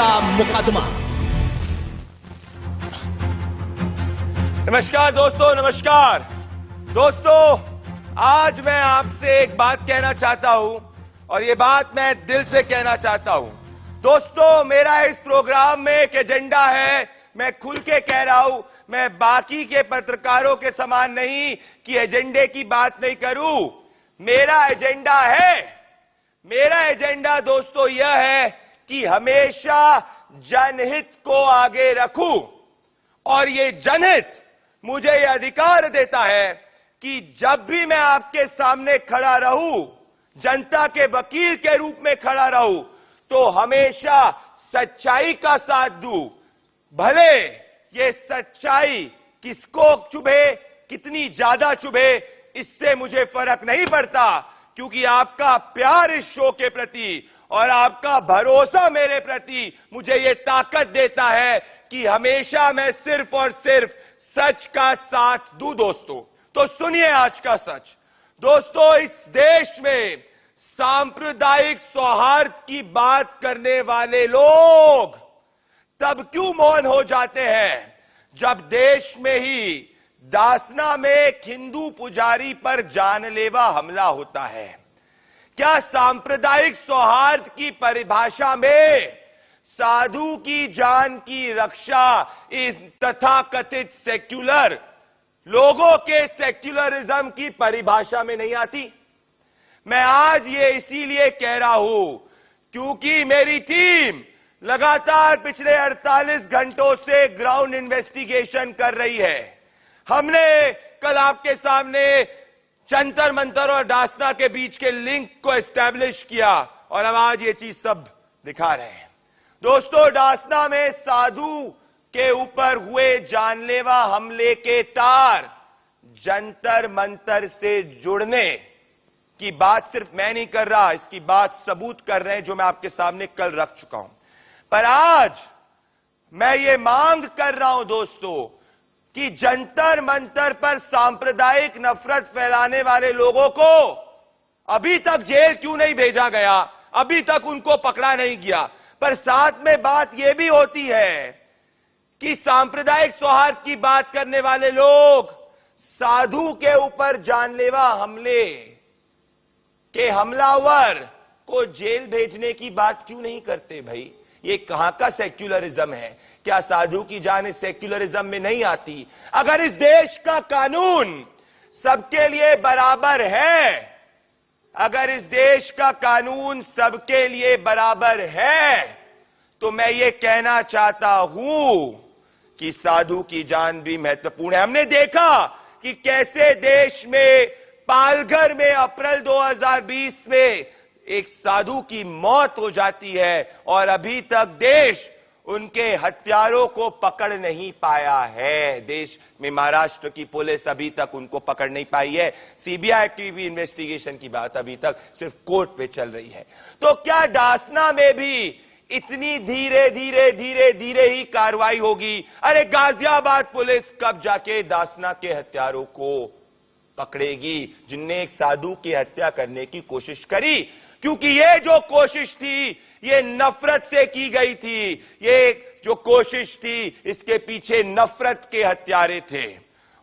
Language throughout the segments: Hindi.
का मुकदमा। नमस्कार दोस्तों, नमस्कार दोस्तों। आज मैं आपसे एक बात कहना चाहता हूं और ये बात मैं दिल से कहना चाहता हूं। दोस्तों, मेरा इस प्रोग्राम में एक एजेंडा है। मैं खुल के कह रहा हूं, मैं बाकी के पत्रकारों के समान नहीं कि एजेंडे की बात नहीं करूं। मेरा एजेंडा है, मेरा एजेंडा दोस्तों यह है कि हमेशा जनहित को आगे रखूं और ये जनहित मुझे यह अधिकार देता है कि जब भी मैं आपके सामने खड़ा रहूं, जनता के वकील के रूप में खड़ा रहूं, तो हमेशा सच्चाई का साथ दूं। भले ये सच्चाई किसको चुभे, कितनी ज्यादा चुभे, इससे मुझे फर्क नहीं पड़ता, क्योंकि आपका प्यार इस शो के प्रति और आपका भरोसा मेरे प्रति मुझे ये ताकत देता है कि हमेशा मैं सिर्फ और सिर्फ सच का साथ दूं दोस्तों। तो सुनिए आज का सच। दोस्तों, इस देश में सांप्रदायिक सौहार्द की बात करने वाले लोग तब क्यों मौन हो जाते हैं जब देश में ही दासना में एक हिंदू पुजारी पर जानलेवा हमला होता है? क्या सांप्रदायिक सौहार्द की परिभाषा में साधु की जान की रक्षा इस तथाकथित सेक्युलर लोगों के सेक्युलरिज्म की परिभाषा में नहीं आती? मैं आज ये इसीलिए कह रहा हूं क्योंकि मेरी टीम लगातार पिछले 48 घंटों से ग्राउंड इन्वेस्टिगेशन कर रही है। हमने कल आपके सामने जंतर मंतर और दासना के बीच के लिंक को एस्टैब्लिश किया और अब आज ये चीज सब दिखा रहे हैं। दोस्तों, दासना में साधु के ऊपर हुए जानलेवा हमले के तार जंतर मंतर से जुड़ने की बात सिर्फ मैं नहीं कर रहा, इसकी बात सबूत कर रहे हैं जो मैं आपके सामने कल रख चुका हूं। पर आज मैं ये मांग कर रहा हूं दोस्तों कि जंतर मंतर पर सांप्रदायिक नफरत फैलाने वाले लोगों को अभी तक जेल क्यों नहीं भेजा गया, अभी तक उनको पकड़ा नहीं गया। पर साथ में बात यह भी होती है कि सांप्रदायिक सौहार्द की बात करने वाले लोग साधु के ऊपर जानलेवा हमले के हमलावर को जेल भेजने की बात क्यों नहीं करते भाई? ये कहां का सेक्युलरिज्म है? क्या साधु की जान इस सेक्युलरिज्म में नहीं आती? अगर इस देश का कानून सबके लिए बराबर है, अगर इस देश का कानून सबके लिए बराबर है, तो मैं ये कहना चाहता हूं कि साधु की जान भी महत्वपूर्ण है। हमने देखा कि कैसे देश में पालघर में अप्रैल 2020 में एक साधु की मौत हो जाती है और अभी तक देश उनके हत्यारों को पकड़ नहीं पाया है। देश में महाराष्ट्र की पुलिस अभी तक उनको पकड़ नहीं पाई है। सीबीआई की भी इन्वेस्टिगेशन की बात अभी तक सिर्फ कोर्ट पे चल रही है। तो क्या दासना में भी इतनी धीरे धीरे धीरे धीरे ही कार्रवाई होगी? अरे गाजियाबाद पुलिस कब जाके दासना के हत्यारों को पकड़ेगी जिनने एक साधु की हत्या करने की कोशिश करी? क्योंकि ये जो कोशिश थी ये नफरत से की गई थी। ये जो कोशिश थी इसके पीछे नफरत के हत्यारे थे।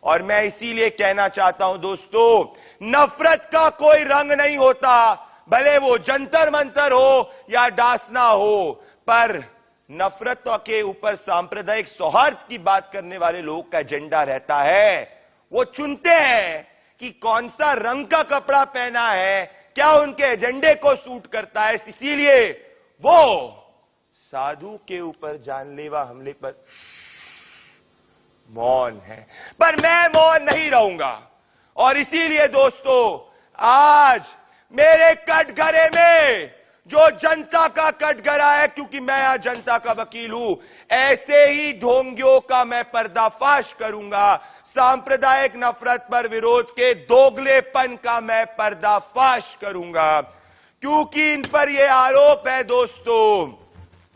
और मैं इसीलिए कहना चाहता हूं दोस्तों, नफरत का कोई रंग नहीं होता, भले वो जंतर मंतर हो या दासना हो, पर नफरत के ऊपर सांप्रदायिक सौहार्द की बात करने वाले लोगों का एजेंडा रहता है। वो चुनते हैं कि कौन सा रंग का कपड़ा पहना है, क्या उनके एजेंडे को सूट करता है। इसीलिए वो साधु के ऊपर जानलेवा हमले पर मौन है। पर मैं मौन नहीं रहूंगा और इसीलिए दोस्तों, आज मेरे कटघरे में जो जनता का कटघरा है, क्योंकि मैं आज जनता का वकील हूं, ऐसे ही ढोंगियों का मैं पर्दाफाश करूंगा। सांप्रदायिक नफरत पर विरोध के दोगलेपन का मैं पर्दाफाश करूंगा, क्योंकि इन पर यह आरोप है दोस्तों,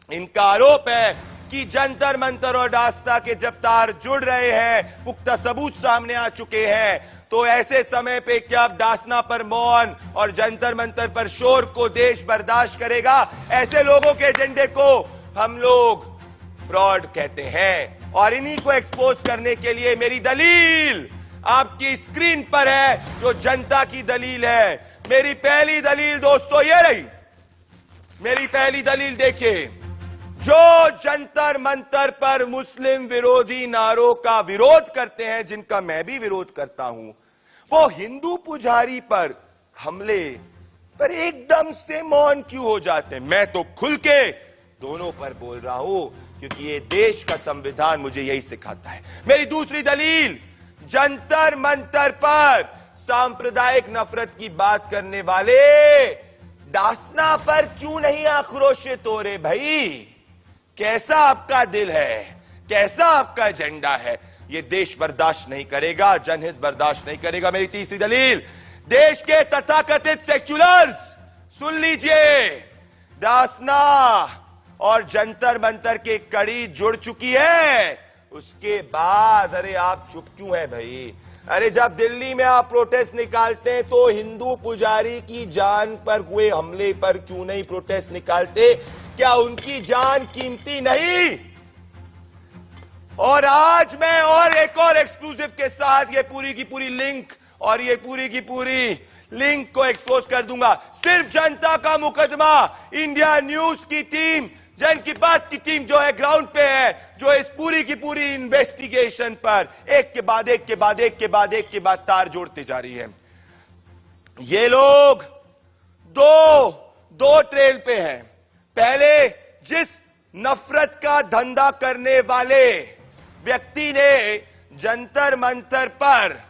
इनका आरोप है कि जंतर मंतर और दासना के जब तार जुड़ रहे हैं, पुख्ता सबूत सामने आ चुके हैं, तो ऐसे समय पे क्या दासना पर मौन और जंतर मंतर पर शोर को देश बर्दाश्त करेगा? ऐसे लोगों के एजेंडे को हम लोग फ्रॉड कहते हैं। और इन्हीं को एक्सपोज करने के लिए मेरी दलील आपकी स्क्रीन पर है, जो जनता की दलील है। मेरी पहली दलील दोस्तों ये रही। मेरी पहली दलील देखिए, जो जंतर मंतर पर मुस्लिम विरोधी नारों का विरोध करते हैं, जिनका मैं भी विरोध करता हूं, वो हिंदू पुजारी पर हमले पर एकदम से मौन क्यों हो जाते हैं? मैं तो खुल के दोनों पर बोल रहा हूं, क्योंकि ये देश का संविधान मुझे यही सिखाता है। मेरी दूसरी दलील, जंतर मंतर पर सांप्रदायिक नफरत की बात करने वाले दासना पर क्यों नहीं आक्रोशित हो रहे? भाई, कैसा आपका दिल है, कैसा आपका एजेंडा है? ये देश बर्दाश्त नहीं करेगा, जनहित बर्दाश्त नहीं करेगा। मेरी तीसरी दलील, देश के तथाकथित सेक्युलर्स सुन लीजिए, दासना और जंतर मंतर की कड़ी जुड़ चुकी है। उसके बाद अरे आप चुप क्यों है भाई? अरे जब दिल्ली में आप प्रोटेस्ट निकालते हैं तो हिंदू पुजारी की जान पर हुए हमले पर क्यों नहीं प्रोटेस्ट निकालते? क्या उनकी जान कीमती नहीं? और आज मैं और एक और एक्सक्लूसिव के साथ ये पूरी की पूरी लिंक और ये पूरी की पूरी लिंक को एक्सपोज कर दूंगा। सिर्फ जनता का मुकदमा, इंडिया न्यूज की टीम, जन की बात की टीम जो है ग्राउंड पे है, जो इस पूरी की पूरी इन्वेस्टिगेशन पर एक के बाद एक के बाद एक के बाद एक के बाद तार जोड़ते जा रही है। ये लोग दो ट्रेल पे हैं। पहले जिस नफरत का धंधा करने वाले व्यक्ति ने जंतर मंतर पर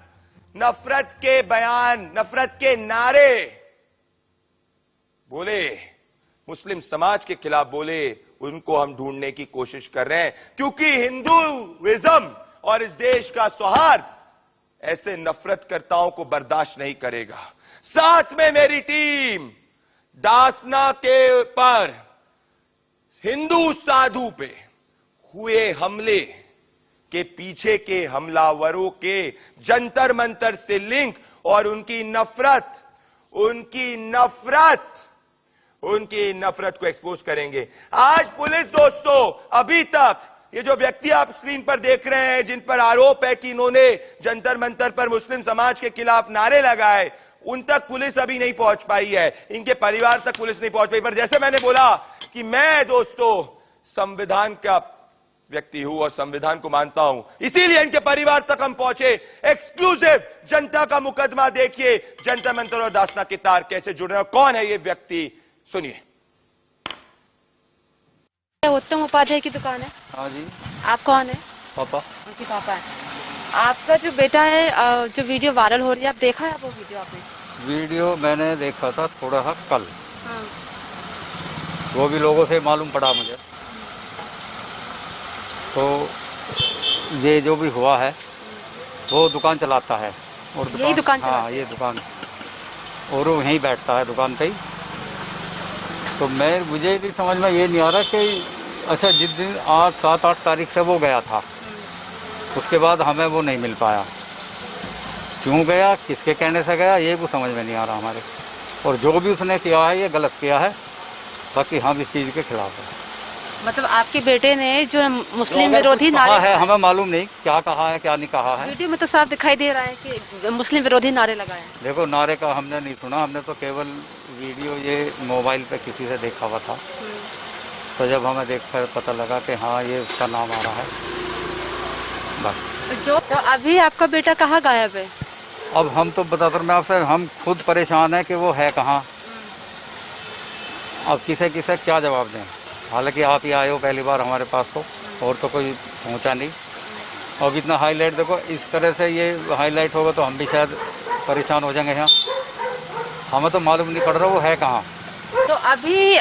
नफरत के बयान, नफरत के नारे बोले, मुस्लिम समाज के खिलाफ बोले, उनको हम ढूंढने की कोशिश कर रहे हैं, क्योंकि हिंदुइज्म और इस देश का सौहार्द ऐसे नफरतकर्ताओं को बर्दाश्त नहीं करेगा। साथ में मेरी टीम दासना के पर हिंदू साधु पे हुए हमले के पीछे के हमलावरों के जंतर मंतर से लिंक और उनकी नफरत को एक्सपोज करेंगे। आज पुलिस दोस्तों, अभी तक ये जो व्यक्ति आप स्क्रीन पर देख रहे हैं, जिन पर आरोप है कि इन्होंने जंतर मंतर पर मुस्लिम समाज के खिलाफ नारे लगाए, उन तक पुलिस अभी नहीं पहुंच पाई है, इनके परिवार तक पुलिस नहीं पहुंच पाई। पर जैसे मैंने बोला कि मैं दोस्तों संविधान का व्यक्ति हूं और संविधान को मानता हूं, इसीलिए इनके परिवार तक हम पहुंचे। एक्सक्लूसिव जनता का मुकदमा देखिए, जंतर मंतर और दासना के तार कैसे जुड़ रहे हैं। कौन है ये व्यक्ति, सुनिए। उत्तम उपाध्याय की दुकान है। हाँ जी। आप कौन है? पापा। उनकी पापा है। आपका जो बेटा है, जो वीडियो वायरल हो रही है, आप देखा है वो वीडियो? आपने वीडियो मैंने देखा था थोड़ा सा कल। हाँ। वो भी लोगों से मालूम पड़ा मुझे। तो ये जो भी हुआ है, वो दुकान चलाता है और यही दुकान हाँ, ये दुकान, और वो यहीं बैठता है दुकान पे ही। तो मुझे भी समझ में ये नहीं आ रहा कि अच्छा, जिस दिन 7-8 तारीख से वो गया था, उसके बाद हमें वो नहीं मिल पाया। क्यों गया, किसके कहने से गया, ये वो समझ में नहीं आ रहा हमारे। और जो भी उसने किया है ये गलत किया है, बाकी हम इस चीज के खिलाफ हैं। मतलब आपके बेटे ने जो मुस्लिम विरोधी नारे है, हमें मालूम नहीं क्या कहा है क्या नहीं कहा है। वीडियो में तो साफ दिखाई दे रहा है कि मुस्लिम विरोधी नारे लगाए। देखो, नारे का हमने नहीं सुना, हमने तो केवल वीडियो ये मोबाइल पे किसी से देखा हुआ था। तो जब हमें देखकर पता लगा कि हाँ ये उसका नाम आ रहा है, बस। तो अभी आपका बेटा कहाँ गायब है? अब हम तो बताता हूँ मैं आपसे, हम खुद परेशान है कि वो है कहाँ। अब किसे क्या जवाब दें। हालांकि आप ही आए हो पहली बार हमारे पास, तो और तो कोई पहुंचा नहीं। और इतना हाईलाइट देखो, इस तरह से ये हाईलाइट होगा तो हम भी शायद परेशान हो जाएंगे। यहाँ हमें तो मालूम नहीं पड़ रहा वो है कहाँ। तो अभी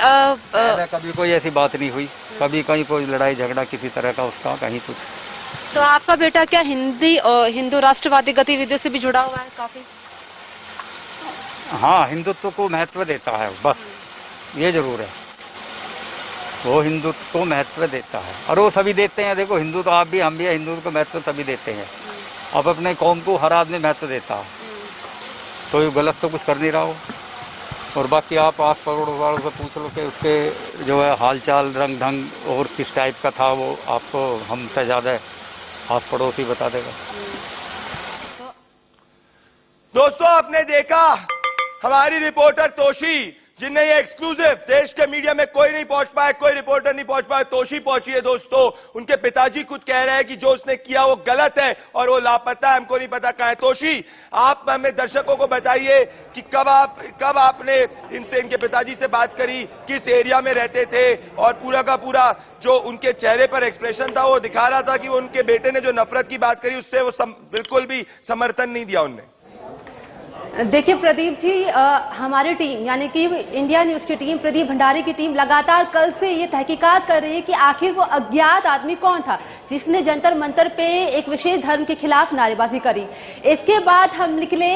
कभी कोई ऐसी बात नहीं हुई, कभी कहीं कोई लड़ाई झगड़ा किसी तरह का उसका कहीं कुछ। तो आपका बेटा क्या हिंदू राष्ट्रवादी गतिविधियों से भी जुड़ा हुआ है काफी? हाँ, हिंदुत्व को महत्व देता है, बस ये जरूर है। वो हिंदुत्व को महत्व देता है और वो सभी देते हैं। देखो, हिंदू तो आप भी हम भी हिंदुत्व को महत्व सभी देते हैं। अब अपने कौम को हर आदमी महत्व देता है, तो ये गलत तो कुछ कर नहीं रहा हो। और बाकी आप आस पड़ोस वालों से पूछ लो कि उसके जो है हाल चाल रंग ढंग और किस टाइप का था, वो आपको हमसे ज्यादा आस पड़ोस ही बता देगा। दोस्तों, आपने देखा हमारी रिपोर्टर तोशी, जिनने ये एक्सक्लूसिव, देश के मीडिया में कोई नहीं पहुंच पाया, कोई रिपोर्टर नहीं पहुंच पाया, तोशी पहुंची है। दोस्तों, उनके पिताजी खुद कह रहे हैं कि जो उसने किया वो गलत है और वो लापता है, हमको नहीं पता कहां है। तोशी, आप हमें दर्शकों को बताइए कि कब आपने इनके पिताजी से बात करी, किस एरिया में रहते थे, और पूरा का पूरा जो उनके चेहरे पर एक्सप्रेशन था वो दिखा रहा था कि वो उनके बेटे ने जो नफरत की बात करी उससे वो बिल्कुल भी समर्थन नहीं दिया उनने। देखिए प्रदीप जी, हमारी टीम यानी कि इंडिया न्यूज की टीम, प्रदीप भंडारी की टीम लगातार कल से ये तहकीकात कर रही है कि आखिर वो अज्ञात आदमी कौन था जिसने जंतर मंतर पे एक विशेष धर्म के खिलाफ नारेबाजी करी। इसके बाद हम निकले,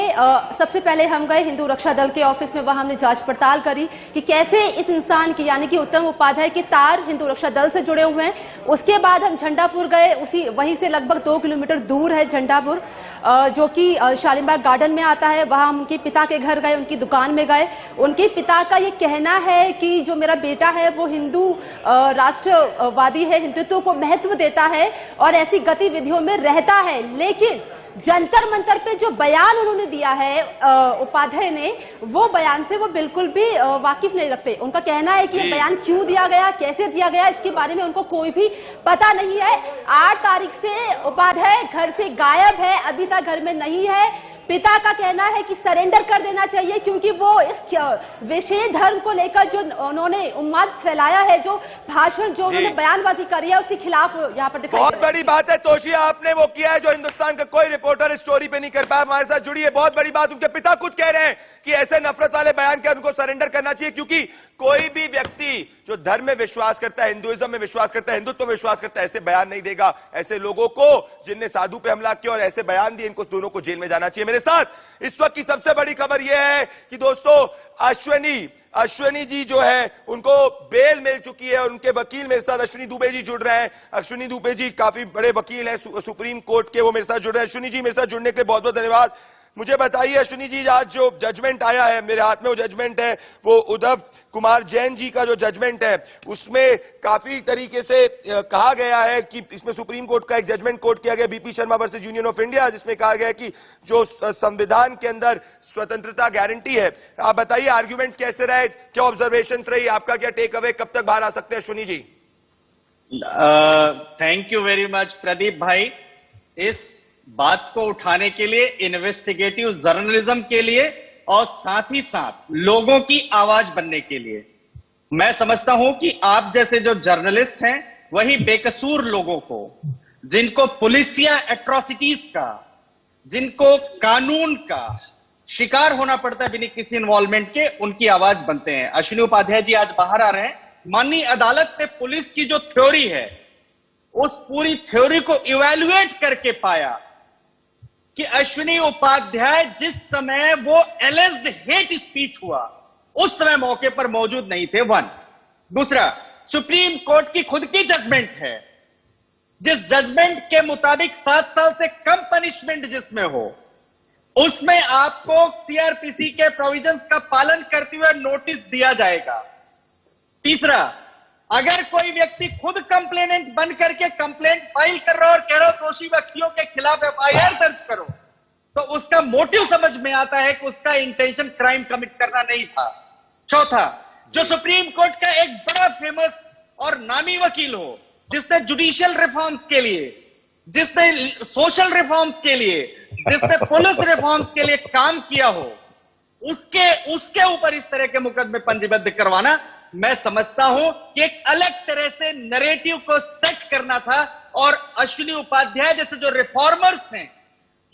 सबसे पहले हम गए हिंदू रक्षा दल के ऑफिस में, वहां हमने जांच पड़ताल करी कि कैसे इस इंसान की यानी कि उत्तम उपाध्याय के तार हिंदू रक्षा दल से जुड़े हुए हैं। उसके बाद हम झंडापुर गए, वहीं से लगभग 2 किलोमीटर दूर है झंडापुर, जो कि शालीमार गार्डन में आता है। वहां हम उनके पिता के घर गए, उनकी दुकान में गए। उनके पिता का ये कहना है कि जो मेरा बेटा है वो हिंदू राष्ट्रवादी है, हिंदुत्व को महत्व देता है और ऐसी गतिविधियों में रहता है, लेकिन जंतर मंतर पे जो बयान उन्होंने दिया है उपाध्याय ने, वो बयान से वो बिल्कुल भी वाकिफ नहीं रखते। उनका कहना है कि ये बयान क्यों दिया गया, कैसे दिया गया, इसके बारे में उनको कोई भी पता नहीं है। 8 तारीख से उपाध्याय घर से गायब है, अभी तक घर में नहीं है। पिता का कहना है कि सरेंडर कर देना चाहिए क्योंकि वो इस विशेष धर्म को लेकर जो उन्होंने उन्माद फैलाया है, जो भाषण, जो उन्होंने बयानबाजी करी है, उसके खिलाफ यहाँ पर दिखाई। बहुत बड़ी बात है तोशी, आपने वो किया है जो हिंदुस्तान का कोई रिपोर्टर इस स्टोरी पे नहीं कर पाया। हमारे साथ जुड़ी है, बहुत बड़ी बात। उनके पिता खुद कह रहे हैं कि ऐसे नफरत वाले बयान के उनको सरेंडर करना चाहिए, क्योंकि कोई भी व्यक्ति जो धर्म में विश्वास करता है, हिंदुइज्म में विश्वास करता है, हिंदुत्व में विश्वास करता है, ऐसे बयान नहीं देगा। ऐसे लोगों को, जिनने साधु पे हमला किया और ऐसे बयान दिए, इनको दोनों को जेल में जाना चाहिए। मेरे साथ इस वक्त की सबसे बड़ी खबर यह है कि दोस्तों, अश्विनी जी जो है उनको बेल मिल चुकी है और उनके वकील मेरे साथ अश्विनी दुबे जी जुड़ रहे हैं। अश्विनी दुबे जी काफी बड़े वकील हैं सुप्रीम कोर्ट के, वो मेरे साथ जुड़ रहे हैं। अश्विनी जी, मेरे साथ जुड़ने के लिए बहुत बहुत धन्यवाद। मुझे बताइए अश्विनी जी, आज जो जजमेंट आया है, मेरे हाथ में वो जजमेंट है, वो उद्धव कुमार जैन जी का जो जजमेंट है, उसमें काफी तरीके से कहा गया है कि इसमें सुप्रीम कोर्ट का एक जजमेंट कोट किया गया, BP Sharma versus union of India, जिसमें कहा गया कि जो संविधान के अंदर स्वतंत्रता गारंटी है। आप बताइए आर्ग्यूमेंट्स कैसे रहे, क्या ऑब्जर्वेशंस रही, आपका क्या टेक अवे, कब तक बाहर आ सकते हैं Ashwini ji? Thank you very much Pradeep भाई, इस बात को उठाने के लिए, इन्वेस्टिगेटिव जर्नलिज्म के लिए और साथ ही साथ लोगों की आवाज बनने के लिए। मैं समझता हूं कि आप जैसे जो जर्नलिस्ट हैं वही बेकसूर लोगों को, जिनको पुलिसिया एट्रोसिटीज का, जिनको कानून का शिकार होना पड़ता है बिना किसी इन्वॉल्वमेंट के, उनकी आवाज बनते हैं। अश्विनी उपाध्याय जी आज बाहर आ रहे हैं। माननीय अदालत ने पुलिस की जो थ्योरी है, उस पूरी थ्योरी को इवैल्यूएट करके पाया कि अश्विनी उपाध्याय जिस समय वो एलिज्ड हेट स्पीच हुआ, उस समय मौके पर मौजूद नहीं थे। 1। दूसरा, सुप्रीम कोर्ट की खुद की जजमेंट है, जिस जजमेंट के मुताबिक 7 साल से कम पनिशमेंट जिसमें हो, उसमें आपको सीआरपीसी के प्रोविजंस का पालन करते हुए नोटिस दिया जाएगा। तीसरा, अगर कोई व्यक्ति खुद कंप्लेनेंट बन करके कंप्लेंट फाइल कर रहा है और कह रहा हो दोषी व्यक्तियों के खिलाफ एफआईआर दर्ज करो, तो उसका मोटिव समझ में आता है कि उसका इंटेंशन क्राइम कमिट करना नहीं था। चौथा, जो सुप्रीम कोर्ट का एक बड़ा फेमस और नामी वकील हो, जिसने जुडिशियल रिफॉर्म्स के लिए, जिसने सोशल रिफॉर्म्स के लिए, जिसने पुलिस रिफॉर्म्स के लिए काम किया हो, उसके ऊपर इस तरह के मुकदमे पंजीबद्ध करवाना, मैं समझता हूं कि एक अलग तरह से नैरेटिव को सेट करना था। और अश्विनी उपाध्याय जैसे जो रिफॉर्मर्स हैं,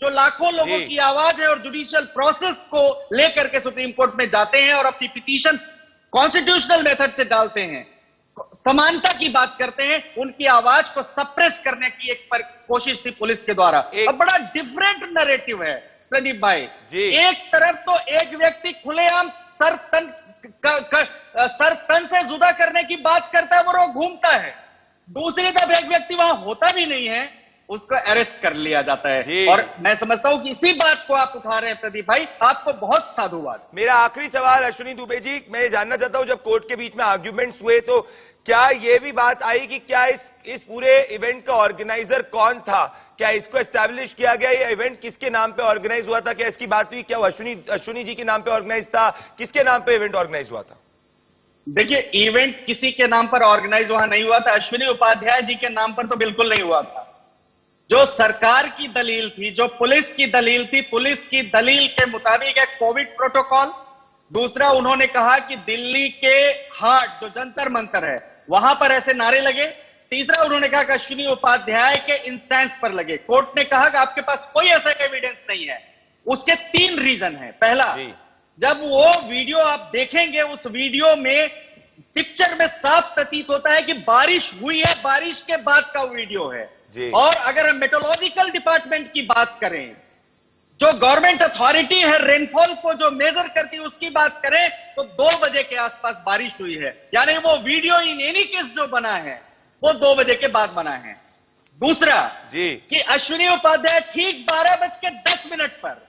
जो लाखों लोगों की आवाज है और जुडिशियल प्रोसेस को लेकर के सुप्रीम कोर्ट में जाते हैं और अपनी पिटीशन कॉन्स्टिट्यूशनल मेथड से डालते हैं, समानता की बात करते हैं, उनकी आवाज को सप्रेस करने की एक कोशिश थी पुलिस के द्वारा। अब बड़ा डिफरेंट नैरेटिव है प्रदीप भाई। एक तरफ तो एक व्यक्ति खुलेआम सर तन से जुदा करने की बात करता है, वो घूमता है। दूसरी तरफ एक व्यक्ति वहां होता भी नहीं है, उसको अरेस्ट कर लिया जाता जी। है। और मैं समझता हूं कि इसी बात को आप उठा रहे हैं प्रदीप भाई, आपको बहुत साधुवाद। मेरा आखिरी सवाल अश्विनी दुबे जी, मैं ये जानना चाहता हूं, जब कोर्ट के बीच में आर्ग्यूमेंट्स हुए तो क्या ये भी बात आई कि क्या इस पूरे इवेंट का ऑर्गेनाइजर कौन था? क्या इसको एस्टैब्लिश किया गया? ये इवेंट किसके नाम पे ऑर्गेनाइज हुआ था? क्या इसकी बात हुई? क्या वो अश्विनी जी के नाम पे ऑर्गेनाइज था? किसके नाम पे इवेंट ऑर्गेनाइज हुआ था? देखिए, इवेंट किसी के नाम पर ऑर्गेनाइज वहां नहीं हुआ था। अश्विनी उपाध्याय जी के नाम पर तो बिल्कुल नहीं हुआ था। जो सरकार की दलील थी, जो पुलिस की दलील थी, पुलिस की दलील के मुताबिक एक कोविड प्रोटोकॉल, दूसरा उन्होंने कहा कि दिल्ली के हार्ट जो जंतर मंतर है वहां पर ऐसे नारे लगे, तीसरा उन्होंने कहा कि अश्विनी उपाध्याय के इंस्टेंस पर लगे। कोर्ट ने कहा कि आपके पास कोई ऐसा एविडेंस नहीं है। उसके 3 रीजन है। पहला, जब वो वीडियो आप देखेंगे, उस वीडियो में पिक्चर में साफ प्रतीत होता है कि बारिश हुई है, बारिश के बाद का वीडियो है। और अगर हम मेट्रोलॉजिकल डिपार्टमेंट की बात करें, जो गवर्नमेंट अथॉरिटी है रेनफॉल को जो मेजर करती है, उसकी बात करें तो 2 बजे के आसपास बारिश हुई है। यानी वो वीडियो इन एनी केस जो बना है वो 2 बजे के बाद बना है। दूसरा कि अश्विनी उपाध्याय ठीक 12:10 पर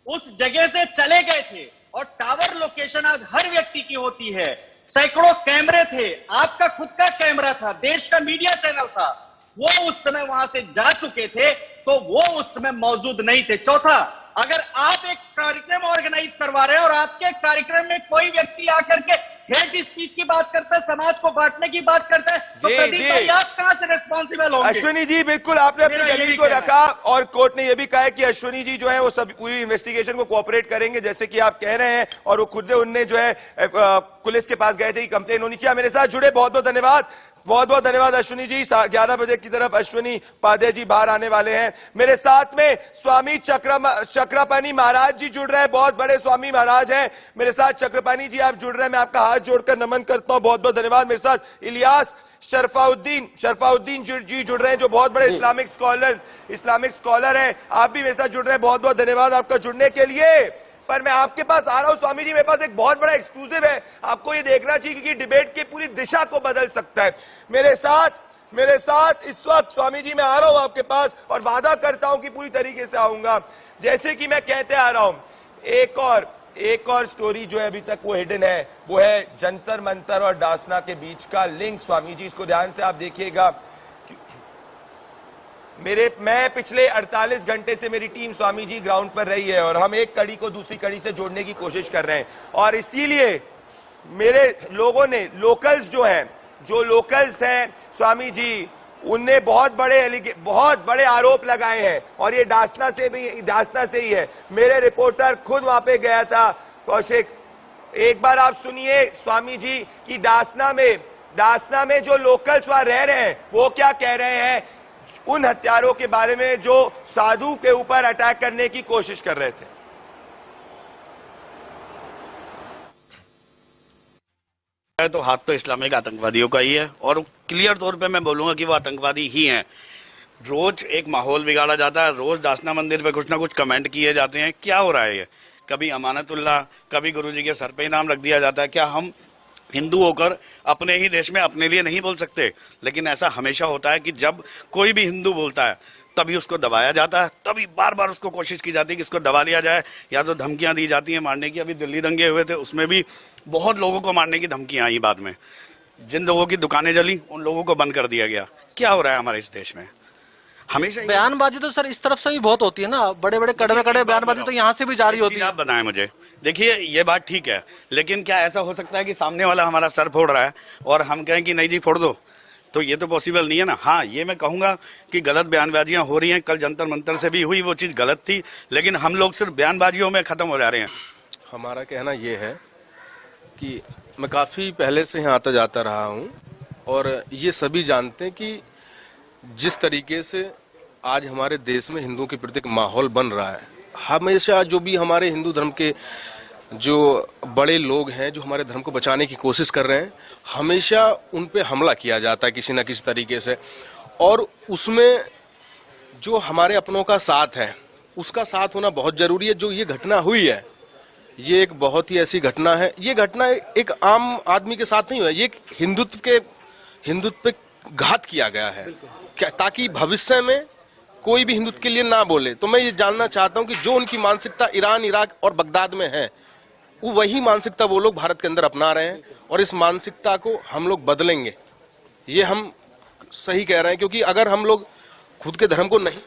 उस जगह से चले गए थे और टावर लोकेशन आज हर व्यक्ति की होती है। सैकड़ों कैमरे थे, आपका खुद का कैमरा था, देश का मीडिया चैनल था, वो उस समय वहां से जा चुके थे, तो वो उस समय मौजूद नहीं थे। चौथा, अगर आप एक कार्यक्रम ऑर्गेनाइज करवा रहे हैं और आपके कार्यक्रम में कोई व्यक्ति आकर के हेट स्पीच की बात करता है, समाज को बांटने की बात करता है, तो प्रदीप भाई आप कहां से रिस्पॉन्सिबल होंगे? अश्विनी जी, बिल्कुल आपने अपनी दलील को रखा और कोर्ट ने यह भी कहा है कि अश्विनी जी जो है वो सब पूरी इन्वेस्टिगेशन को कोऑपरेट करेंगे, जैसे कि आप कह रहे हैं, और वो खुद उनने जो है पुलिस के पास गए थे कि कंप्लेन होनी चाहिए। मेरे साथ जुड़े बहुत बहुत धन्यवाद, बहुत बहुत धन्यवाद अश्विनी जी। 11 बजे की तरफ अश्विनी उपाध्याय जी बाहर आने वाले हैं। मेरे साथ में स्वामी चक्रपाणी महाराज जी जुड़ रहे हैं, बहुत बड़े स्वामी महाराज हैं मेरे साथ। चक्रपाणी जी आप जुड़ रहे हैं, मैं आपका हाथ जोड़कर नमन करता हूं, बहुत बहुत धन्यवाद। मेरे साथ इलियास शरफाउद्दीन जी जुड़ रहे हैं, जो बहुत बड़े इस्लामिक स्कॉलर हैं, आप भी मेरे साथ जुड़ रहे हैं, बहुत बहुत धन्यवाद आपका जुड़ने के लिए। पर मैं आपके पास आ रहा हूं स्वामी जी, मेरे पास एक बहुत बड़ा एक्सक्लूसिव है, आपको ये देखना चाहिए क्योंकि डिबेट की पूरी दिशा को बदल सकता है। मेरे साथ इस वक्त स्वामी जी मैं आ रहा हूं आपके पास और वादा करता हूं कि पूरी तरीके से आऊंगा। जैसे कि मैं कहते आ रहा हूं, एक और स्टोरी जो है अभी तक वो हिडन है, वो है जंतर मंतर और डासना के बीच का लिंक। स्वामी जी इसको ध्यान से आप देखिएगा। मैं पिछले 48 घंटे से मेरी टीम स्वामी जी ग्राउंड पर रही है और हम एक कड़ी को दूसरी कड़ी से जोड़ने की कोशिश कर रहे हैं। और इसीलिए मेरे लोगों ने जो लोकल्स हैं स्वामी जी, उनने बहुत बड़े आरोप लगाए हैं और ये डासना से ही है। मेरे रिपोर्टर खुद वहां पे गया था, कौशिक, एक बार आप सुनिए स्वामी जी की डासना में जो लोकल्स वहां रह रहे हैं वो क्या कह रहे हैं उन हत्यारों के बारे में जो साधु के ऊपर अटैक करने की कोशिश कर रहे थे। तो हाथ तो इस्लामिक आतंकवादियों का ही है और क्लियर तौर पे मैं बोलूंगा कि वो आतंकवादी ही हैं। रोज एक माहौल बिगाड़ा जाता है, रोज दासना मंदिर पे कुछ ना कुछ कमेंट किए जाते हैं। क्या हो रहा है ये? कभी अमानतुल्लाह, कभी गुरुजी के सर पे इनाम रख दिया जाता है। क्या हम हिंदू होकर अपने ही देश में अपने लिए नहीं बोल सकते? लेकिन ऐसा हमेशा होता है कि जब कोई भी हिंदू बोलता है तभी उसको दबाया जाता है, तभी बार बार उसको कोशिश की जाती है कि इसको दबा लिया जाए, या तो धमकियां दी जाती हैं मारने की। अभी दिल्ली दंगे हुए थे, उसमें भी बहुत लोगों को मारने की धमकियां आई। बाद में जिन लोगों की दुकानें जली उन लोगों को बंद कर दिया गया। क्या हो रहा है हमारे इस देश में? हमेशा बयानबाजी तो सर इस तरफ से भी बहुत होती है ना, बड़े बड़े कड़वे बयानबाजी तो यहाँ से भी जारी होती है। आप बताएं मुझे। देखिए ये बात ठीक है, लेकिन क्या ऐसा हो सकता है कि सामने वाला हमारा सर फोड़ रहा है और हम कहें कि नहीं जी फोड़ दो? तो ये तो पॉसिबल नहीं है ना। हाँ, ये मैं कहूंगा कि गलत बयानबाजियां हो रही हैं, कल जंतर मंतर से भी हुई, वो चीज गलत थी, लेकिन हम लोग सिर्फ बयानबाजियों में खत्म हो जा रहे हैं। हमारा कहना ये है कि मैं काफी पहले से यहाँ आता जाता रहा हूँ और ये सभी जानते हैं कि जिस तरीके से आज हमारे देश में हिंदुओं के प्रति एक माहौल बन रहा है, हमेशा जो भी हमारे हिंदू धर्म के जो बड़े लोग हैं जो हमारे धर्म को बचाने की कोशिश कर रहे हैं, हमेशा उन पे हमला किया जाता है किसी न किसी तरीके से। और उसमें जो हमारे अपनों का साथ है, उसका साथ होना बहुत जरूरी है। जो ये घटना हुई है, ये एक बहुत ही ऐसी घटना है। ये घटना एक आम आदमी के साथ नहीं हुआ, ये हिंदुत्व पे घात किया गया है, ताकि भविष्य में कोई भी हिंदुत्व के लिए ना बोले, तो मैं ये जानना चाहता हूं कि जो उनकी मानसिकता ईरान, इराक और बगदाद में है, वो वही मानसिकता वो लोग भारत के अंदर अपना रहे हैं, और इस मानसिकता को हम लोग बदलेंगे। ये हम सही कह रहे हैं, क्योंकि अगर हम लोग खुद के धर्म को नहीं।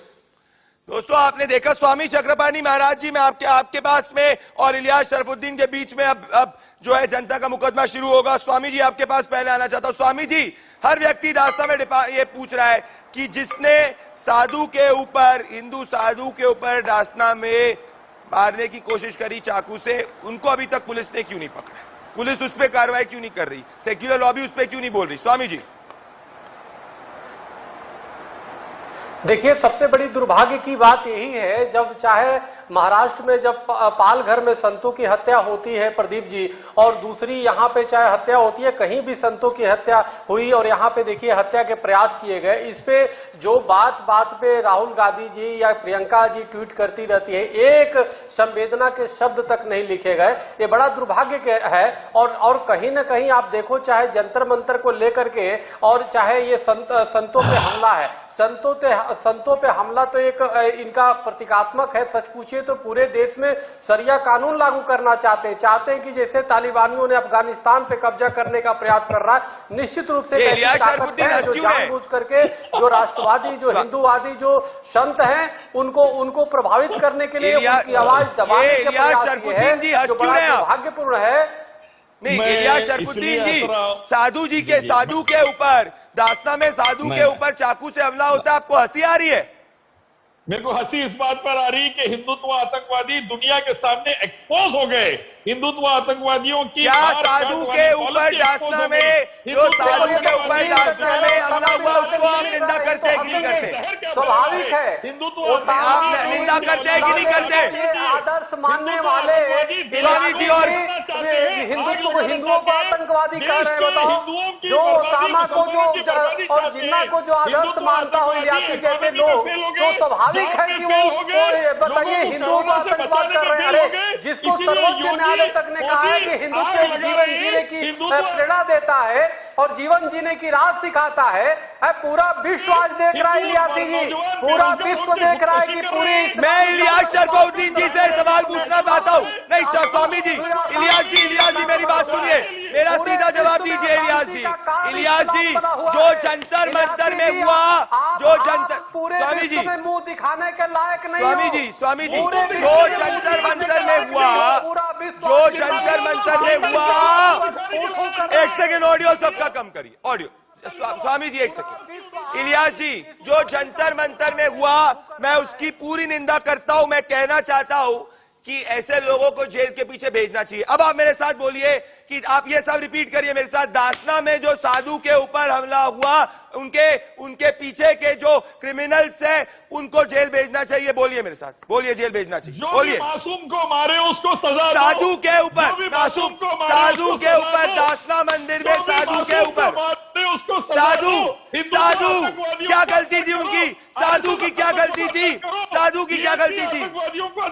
दोस्तों, आपने देखा स्वामी चक्रपाणी महाराज जी, मैं आपके पास में और इलियास शरफुद्दीन के बीच में अब जो है जनता का मुकदमा शुरू होगा। स्वामी जी आपके पास पहले आना चाहता हूं। स्वामी जी, हर व्यक्ति दास्तां में ये पूछ रहा है कि जिसने साधु के ऊपर, हिंदू साधु के ऊपर दास्तां में मारने की कोशिश करी चाकू से, उनको अभी तक पुलिस ने क्यों नहीं पकड़ा? पुलिस उस पर कार्रवाई क्यों नहीं कर रही? सेक्युलर लॉबी उस पर क्यों नहीं बोल रही? स्वामी जी, देखिए, सबसे बड़ी दुर्भाग्य की बात यही है, जब चाहे महाराष्ट्र में जब पालघर में संतों की हत्या होती है प्रदीप जी, और दूसरी यहाँ पे चाहे हत्या होती है, कहीं भी संतों की हत्या हुई और यहाँ पे देखिए हत्या के प्रयास किए गए, इस पे जो बात बात पे राहुल गांधी जी या प्रियंका जी ट्वीट करती रहती है, एक संवेदना के शब्द तक नहीं लिखे गए। ये बड़ा दुर्भाग्य है। और कहीं ना कहीं आप देखो, चाहे जंतर मंतर को लेकर के और चाहे ये संतों पे हमला है, संतों पे हमला तो एक इनका प्रतीकात्मक है। सच पूछिए तो पूरे देश में शरिया कानून लागू करना चाहते हैं कि जैसे तालिबानियों ने अफगानिस्तान पे कब्जा करने का प्रयास कर रहा है। निश्चित रूप से जो जानबूझ करके जो राष्ट्रवादी, जो हिंदूवादी, जो संत हैं, उनको प्रभावित करने के लिए उनकी आवाज दबाने के प्रयास किए हैं, जो बड़ा दुर्भाग्यपूर्ण है। नहीं, इलियास शरफुद्दीन जी, साधु के ऊपर, दास्तां में साधु के ऊपर चाकू से हमला होता है, आपको हंसी आ रही है? मेरे को हंसी इस बात पर आ रही है कि हिंदुत्व आतंकवादी दुनिया के सामने एक्सपोज हो गए। हिंदुत्व आतंकवादियों की क्या साधु के ऊपर दास्तां में, जो साधु के ऊपर दास्तां में हमला हुआ, उसको आप निंदा करते हैं कि नहीं करते? स्वाभाविक है, हिंदुत्व आप निंदा करते हैं कि नहीं करते? आदर्श मानने वाले स्वामी जी और हिंदुत्व को हिंदुओं को आतंकवादी कह रहे हैं। बताओ, जो ओसामा को जो और जिन्ना को जो आदर्श मानता हो इलियासी जैसे लोग, तो स्वाभाविक है कि वो बताइए हिंदुओं को आतंकवाद कर रहे हैं। अरे जिसको सर्वोच्च न्यायालय तक ने कहा है कि हिंदुत्व जीवन जीने की प्रेरणा देता है और जीवन जीने की राह सिखाता है, पूरा विश्व आज देख रहा है इलियासी जी, पूरा विश्व देख रहा है कि पूरी। मैं इलियास शरफुद्दीन जी से सवाल पूछना चाहता हूँ। नहीं स्वामी जी, इलियास जी मेरी बात सुनिए, मेरा सीधा जवाब दीजिए। इलियास जी, जो जंतर मंतर में हुआ, जो जंतर, स्वामी जी मुंह दिखाने के लायक नहीं, स्वामी जी, जो जंतर मंतर में हुआ, जो जंतर मंतर में हुआ, एक सेकेंड ऑडियो सबका कम करिए, ऑडियो। स्वामी जी एक सेकंड। इलियास जी, जो जंतर मंतर में हुआ, मैं उसकी पूरी निंदा करता हूं। मैं कहना चाहता हूं कि ऐसे लोगों को जेल के पीछे भेजना चाहिए। अब आप मेरे साथ बोलिए कि आप ये सब रिपीट करिए मेरे साथ। दास्तां में जो साधु के ऊपर हमला हुआ, उनके पीछे के जो क्रिमिनल्स हैं, उनको जेल भेजना चाहिए। बोलिए मेरे साथ, बोलिए जेल भेजना चाहिए। बोलिए, मासूम को मारे उसको सजा, साधु के ऊपर, मासूम साधु के ऊपर, दास्तां मंदिर में साधु के ऊपर, साधु क्या गलती थी उनकी? साधु की क्या गलती थी? साधु की क्या गलती थी?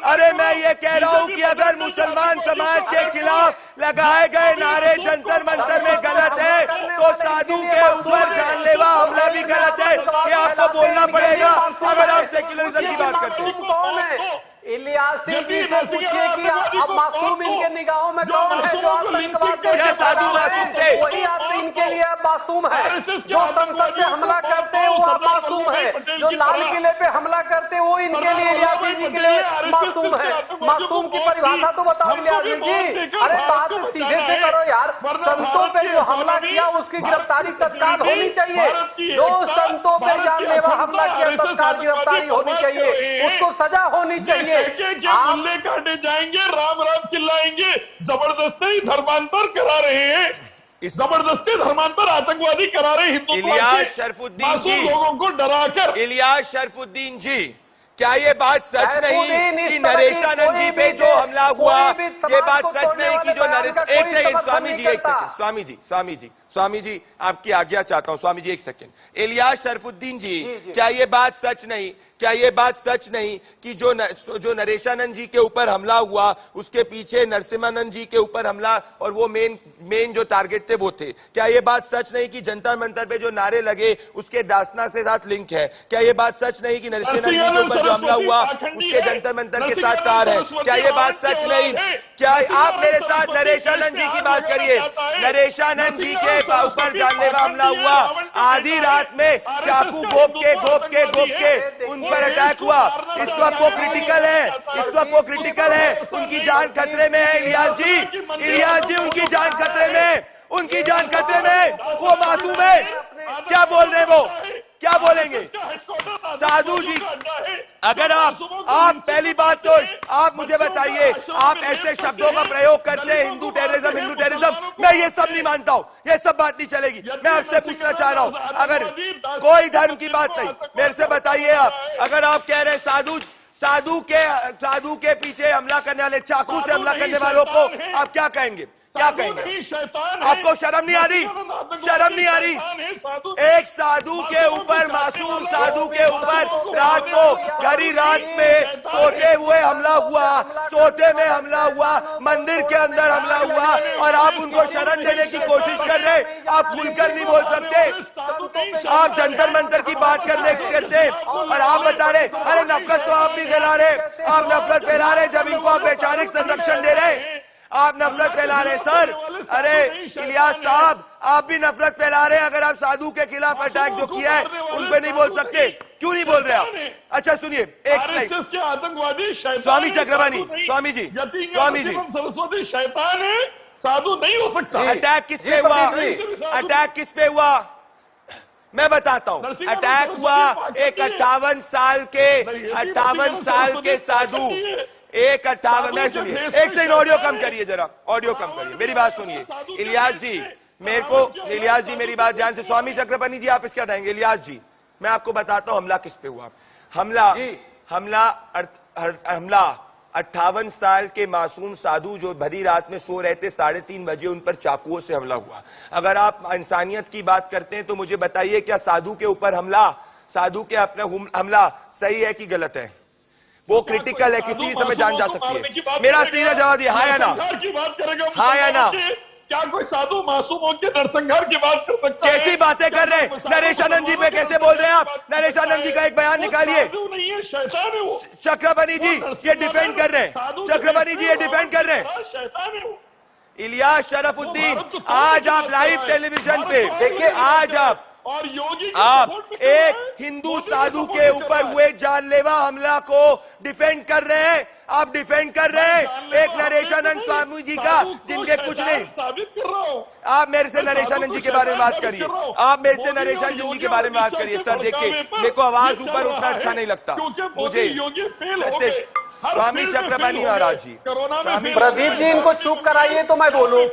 अरे मैं ये कह रहा हूं कि अगर मुसलमान समाज के खिलाफ लगाए गए नारे जंतर मंतर में गलत है, तो साधु के ऊपर जानलेवा हमला भी गलत है। ये आपको बोलना पड़ेगा अगर आप सेक्युलरिज्म की बात करते हैं। इलियासी जी से पूछिए कि अब मासूम इनके निगाहों में कौन है जो आतंकवाद साधु मासूम थे? वही आप इनके लिए मासूम है। जो संसद में हमला करते हैं वो अब मासूम है, जो लाल किले पे हमला करते हैं वो इनके लिए, इलियासी जी के लिए मासूम है। मासूम की परिभाषा तो बताओ इलियासी जी। अरे बात सीधे से करो यार। संतों पे जो हमला किया उसकी गिरफ्तारी तत्काल होनी चाहिए। जो संतों पे जानलेवा हमला किया तत्काल गिरफ्तारी होनी चाहिए, उसको सजा होनी चाहिए। मुल्ले काटे जाएंगे, राम राम चिल्लाएंगे, जबरदस्ती धर्मांतर करा रहे हैं, जबरदस्ती धर्मांतर आतंकवादी करा रहे हिंदू। इलियास शरफुद्दीन जी, लोगों को डराकर। इलियास शरफुद्दीन जी, क्या ये बात सच नहीं कि नरेशानंद जी पे जो हमला हुआ, ये बात सच नहीं कि जो नरेश, एक सेकंड स्वामी जी, एक सेकंड स्वामी जी, स्वामी जी आपकी आज्ञा चाहता हूं। स्वामी जी एक सेकंड। इलियास शरफुद्दीन जी, क्या ये बात सच नहीं, क्या ये बात सच नहीं कि जो नरेशानंद जी के ऊपर हमला हुआ उसके पीछे नरसिम्हानंद जी के ऊपर हमला और वो मेन जो टारगेट थे वो थे? क्या ये बात सच नहीं कि जंतर मंतर पे जो नारे लगे उसके दासना से साथ लिंक है? क्या ये बात सच नहीं कि नरसिम्हानंद जी के ऊपर जो हमला हुआ उसके जंतर मंतर के साथ तार है? क्या ये बात सच नहीं? क्या आप मेरे साथ नरेशानंद जी की बात करिए। नरेशानंद जी के ऊपर जानलेवा हमला हुआ, आधी रात में चाकू घोप के उन पर अटैक हुआ। इस वक्त वो क्रिटिकल है, इस वक्त वो क्रिटिकल है, उनकी जान खतरे में है। इलियास जी उनकी जान खतरे में, उनकी जान खतरे में, वो मासूम है। क्या बोल रहे वो, क्या बोलेंगे? साधु जी, अगर आप पहली बात तो आप मुझे बताइए, आप ऐसे शब्दों का प्रयोग करते हैं हिंदू टेररिज्म, मैं ये सब नहीं मानता हूं, ये सब बात नहीं चलेगी। मैं आपसे पूछना चाह रहा हूं, अगर कोई धर्म की बात नहीं, मेरे से बताइए आप, अगर आप कह रहे हैं साधु के पीछे हमला करने वाले, चाकू से हमला करने वालों को आप क्या कहेंगे? क्या कहेंगे? आपको शर्म नहीं आ रही? शर्म नहीं आ रही? एक साधु के ऊपर, मासूम साधु के ऊपर रात को गहरी रात में सोते हुए हमला हुआ, सोते में हमला हुआ, मंदिर के अंदर हमला हुआ और आप उनको शरण देने की कोशिश कर रहे? आप खुलकर नहीं बोल सकते? आप जंतर मंतर की बात करते और आप बता रहे अरे नफरत तो आप भी फैला रहे, आप नफरत फैला रहे जब इनको आप वैचारिक संरक्षण दे रहे, आप नफरत फैला रहे सर। अरे इलियास साहब, आप भी नफरत फैला रहे हैं। अगर आप साधु के खिलाफ अटैक जो किया है उन पे नहीं बोल सकते, क्यों नहीं बोल रहे आप? अच्छा सुनिए, एक स्लाइड। आतंकवादी स्वामी चक्रपाणी, स्वामी जी सरस्वती शैतान है, साधु नहीं हो सकता। अटैक किस पे हुआ? अटैक किस पे हुआ मैं बताता हूं। अटैक हुआ एक 58 साल के साधु, एक 58, सुनिए एक सेकंड, ऑडियो कम करिए जरा, ऑडियो कम करिए, मेरी बात सुनिए। इलियास जी मेरी बात ध्यान से, स्वामी चक्रपाणी जी आप इसके बताएंगे। इलियास जी मैं आपको बताता हूं हमला किस पे हुआ। हमला 58 साल के मासूम साधु जो भरी रात में सो रहे थे, 3:30 बजे उन पर चाकुओं से हमला हुआ। अगर आप इंसानियत की बात करते हैं तो मुझे बताइए, क्या साधु के ऊपर साधु के अपने हमला सही है कि गलत है? वो क्रिटिकल है, किसी समय जान जा सकती है। मेरा सीधा जवाब दिया, हाँ या ना? हाँ या ना? क्या कोई साधु मासूम होकर नरसंहार की बात कर सकता है? कैसी बातें कर रहे हैं? नरेशानंद जी पे कैसे बोल रहे हैं आप? नरेशानंद जी का एक बयान निकालिए। चक्रपाणी जी ये डिफेंड कर रहे हैं, चक्रपाणी जी ये डिफेंड कर रहे हैं। इलियास शरफुद्दीन, आज आप लाइव टेलीविजन पे देखिए, आज आप एक हिंदू साधु के ऊपर हुए जानलेवा हमला को डिफेंड कर रहे हैं। आप डिफेंड कर रहे हैं एक नरेशानंद स्वामी जी का, जिनके कुछ नहीं। आप मेरे से नरेशानंद जी के बारे में बात करिए, आप मेरे से नरेशानंद जी के बारे में बात करिए। सर देखिए, मेरे को आवाज ऊपर उतना अच्छा नहीं लगता मुझे। स्वामी चक्रपाणी महाराज जी, प्रदीप जी इनको चुप कराइए तो मैं बोलूं।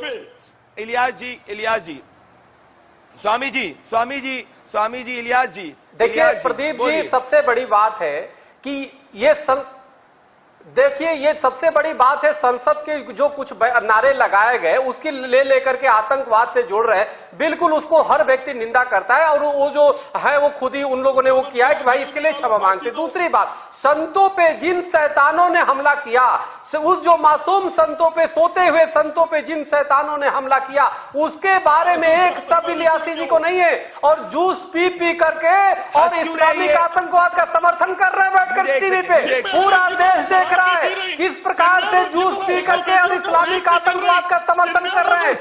इलियास जी, स्वामी जी, इलियास जी। देखिए प्रदीप जी, सबसे बड़ी बात है कि ये सबसे बड़ी बात है, संसद के जो कुछ नारे लगाए गए उसकी लेकर के आतंकवाद से जोड़ रहे हैं। बिल्कुल उसको हर व्यक्ति निंदा करता है और वो जो है वो खुद ही उन लोगों ने वो किया है कि भाई इसके लिए क्षमा मांगते। दूसरी बात, संतों पे जिन शैतानों ने हमला किया, उस जो मासूम संतों पे, सोते हुए संतों पे जिन शैतानों ने हमला किया, उसके बारे में एक सब इलियासी जी को नहीं है। और जूस पी करके और इस्लामिक आतंकवाद का समर्थन कर रहे हैं बैठकर टीवी पे। पूरा देश देख रहा है किस प्रकार से जूस पी करके और इस्लामिक आतंकवाद का समर्थन कर रहे हैं।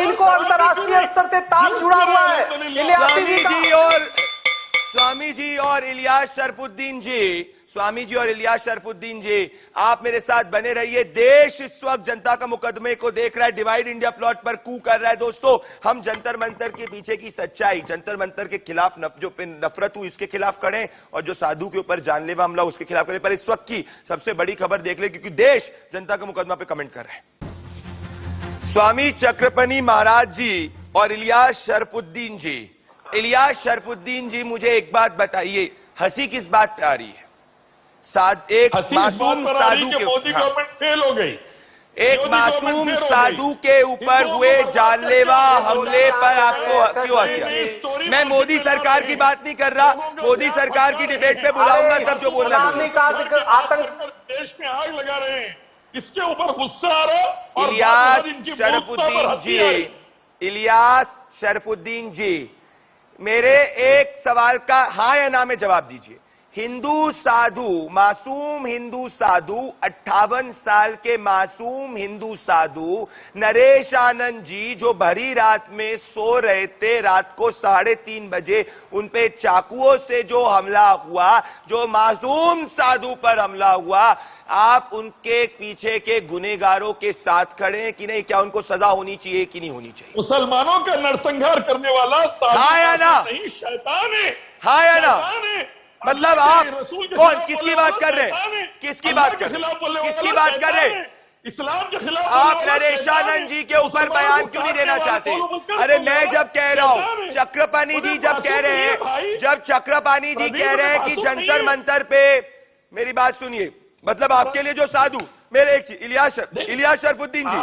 इनको अंतर्राष्ट्रीय स्तर से तार जुड़ा हुआ है। स्वामी जी और इलियास शरफुद्दीन जी, आप मेरे साथ बने रहिए। देश इस वक्त जनता का मुकदमे को देख रहा है, डिवाइड इंडिया प्लॉट पर कू कर रहा है। दोस्तों, हम जंतर मंतर के पीछे की सच्चाई, जंतर मंतर के खिलाफ जो नफरत हुई इसके खिलाफ खड़े, और जो साधु के ऊपर जानलेवा हमला उसके खिलाफ खड़े। पर इस वक्त की सबसे बड़ी खबर देख ले, क्योंकि देश जनता का मुकदमा पे कमेंट कर रहा है। स्वामी चक्रपाणी महाराज जी और इलियास शरफुद्दीन जी, मुझे एक बात बताइए, हंसी किस बात पे आ रही है? एक मासूम साधु के मोदी गवर्नमेंट फेल हो गई। एक मासूम साधु के ऊपर हुए जानलेवा हमले पर आपको क्यों हंसी आई? मैं मोदी सरकार की बात नहीं कर रहा, मोदी सरकार की डिबेट पे बुलाऊंगा तब जो बोलना है। आतंक देश में आग लगा रहे हैं, इसके ऊपर गुस्सा आ रहा और इलियास इनकी शरफुद्दीन जी, इलियास शरफुद्दीन जी, मेरे एक सवाल का हाँ या ना में जवाब दीजिए। हिंदू साधु, मासूम हिंदू साधु, 58 साल के मासूम हिंदू साधु नरेश आनंद जी, जो भरी रात में सो रहे थे, रात को 3:30 बजे उन पे चाकुओं से जो हमला हुआ, जो मासूम साधु पर हमला हुआ, आप उनके पीछे के गुनेगारों के साथ खड़े हैं कि नहीं? क्या उनको सजा होनी चाहिए कि नहीं होनी चाहिए? मुसलमानों का नरसंहार करने वाला हाँ या ना? नहीं, शैतान है। हाँ या ना? शैतान है। मतलब आप कौन, किसकी बात कर रहे हैं? किसकी बात कर रहे हैं? किसकी बात कर रहे हैं? इस्लाम के खिलाफ आप नरेशानंद जी के ऊपर बयान क्यों नहीं देना चाहते? अरे मैं जब कह रहा हूं, चक्रपाणी जी जब कह रहे हैं, जब चक्रपाणी जी कह रहे हैं कि जंतर मंतर पे, मेरी बात सुनिए, मतलब आपके लिए जो साधु, मेरे एक चीज, इलियास शरफुद्दीन जी,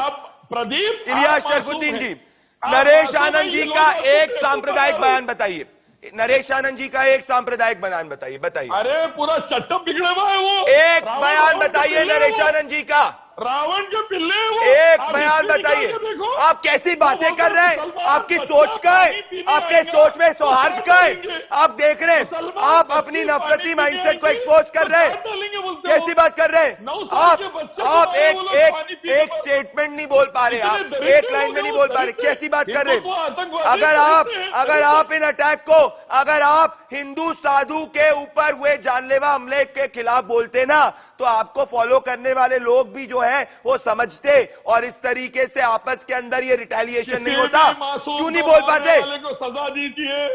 प्रदीप, इलियास शरफुद्दीन जी, नरेश आनंद जी का एक सांप्रदायिक बयान बताइए। नरेश आनंद जी का एक सांप्रदायिक बयान बताइए, बताइए। अरे पूरा चट्टम बिगड़े हुआ है वो। एक बयान बताइए नरेश आनंद जी का, रावण के पिल्ले हैं वो। एक बयान बताइए। आप कैसी बातें कर रहे हैं? आपकी सोच का है, आपके सोच में सौहार्द का है। आप देख रहे हैं, आप अपनी नफरती माइंडसेट को एक्सपोज कर रहे हैं। कैसी बात कर रहे हैं आप? एक स्टेटमेंट नहीं बोल पा रहे, आप एक लाइन में नहीं बोल पा रहे, कैसी बात कर रहे हैं? अगर आप इन अटैक को, अगर आप हिंदू साधु के ऊपर हुए जानलेवा हमले के खिलाफ बोलते ना, तो आपको फॉलो करने वाले लोग भी जो है वो समझते, और इस तरीके से आपस के अंदर ये रिटेलिएशन नहीं होता। क्यों नहीं बोल पाते? सजा दीजिए।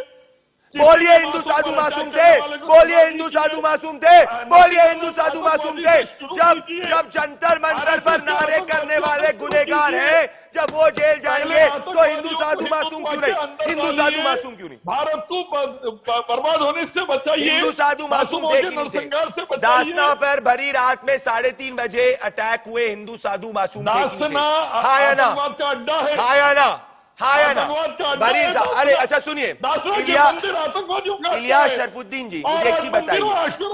बोलिए हिंदू साधु मासूम थे, बोलिए हिंदू साधु मासूम थे, बोलिए हिंदू साधु मासूम थे। जब जंतर मंतर पर नारे करने वाले गुनेगार हैं, जब वो जेल जाएंगे तो हिंदू साधु मासूम क्यों नहीं? हिंदू साधु मासूम क्यों नहीं? भारत को बर्बाद होने से बचाइए। हिंदू साधु मासूम थे कि नहीं थे? दासना पर भरी रात में 3:30 बजे अटैक हुए हिंदू साधु मासूम थे कि नहीं थे? हाँ या ना? अड्डा है। हाँ या ना? हाँ या ना? अरे अच्छा सुनिए, इलियास शरफुद्दीन जी, मुझे एक चीज बताइए।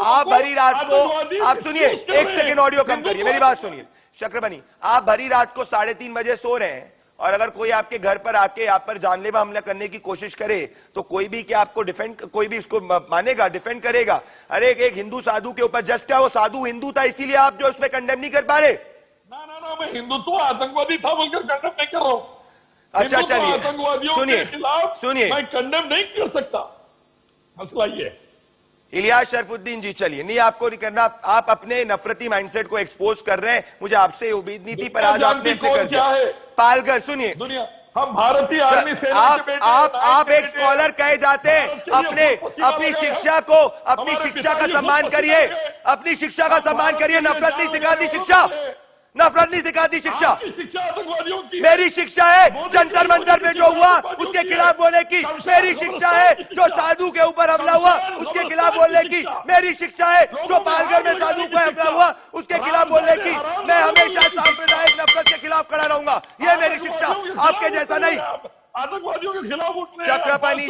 आप भरी रात को, आप सुनिए, एक सेकेंड ऑडियो कम करिए, मेरी बात सुनिए। चक्रपाणी, आप भरी रात को 3:30 बजे सो रहे हैं, और अगर कोई आपके घर पर आके आप पर जानलेवा हमला करने की कोशिश करे, तो कोई भी क्या आपको डिफेंड, कोई भी इसको मानेगा, डिफेंड करेगा? अरे एक हिंदू साधु के ऊपर, जस्ट क्या वो साधु हिंदू था इसीलिए आप जो उसमें कंडेम नहीं कर पा रहे? ना, मैं हिंदुत्व आतंकवादी था बोलकर कंडेम नहीं कर रहा हूं। अच्छा चलिए, सुनिए, सुनिए, मैं कंडेम नहीं कर सकता, मसला ये है। इलियास शरफुद्दीन जी, चलिए, नहीं आपको नहीं करना, आप अपने नफरती माइंडसेट को एक्सपोज कर रहे हैं, मुझे आपसे उम्मीद नहीं थी, पर आज आपने कर दिया। पालघर, सुनिए, दुनिया, हम भारतीय आर्मी सेना के बेटे, आप एक स्कॉलर कहे जाते हैं, अपनी शिक्षा को, अपनी शिक्षा का सम्मान करिए, अपनी शिक्षा का सम्मान करिए। नफरत नहीं सिखाती शिक्षा, नफरत नहीं सिखाती शिक्षा। मेरी शिक्षा है जंतर मंतर पे जो हुआ उसके खिलाफ बोलने की, मेरी शिक्षा है जो साधु के ऊपर हमला हुआ उसके खिलाफ बोलने की, मेरी शिक्षा है जो पालघर में साधु पर हमला हुआ उसके खिलाफ बोलने की। मैं हमेशा सांप्रदायिक नफरत के खिलाफ खड़ा रहूंगा, यह मेरी शिक्षा, आपके जैसा नहीं। आतंकवादियों के खिलाफ उठने, चक्रपाणी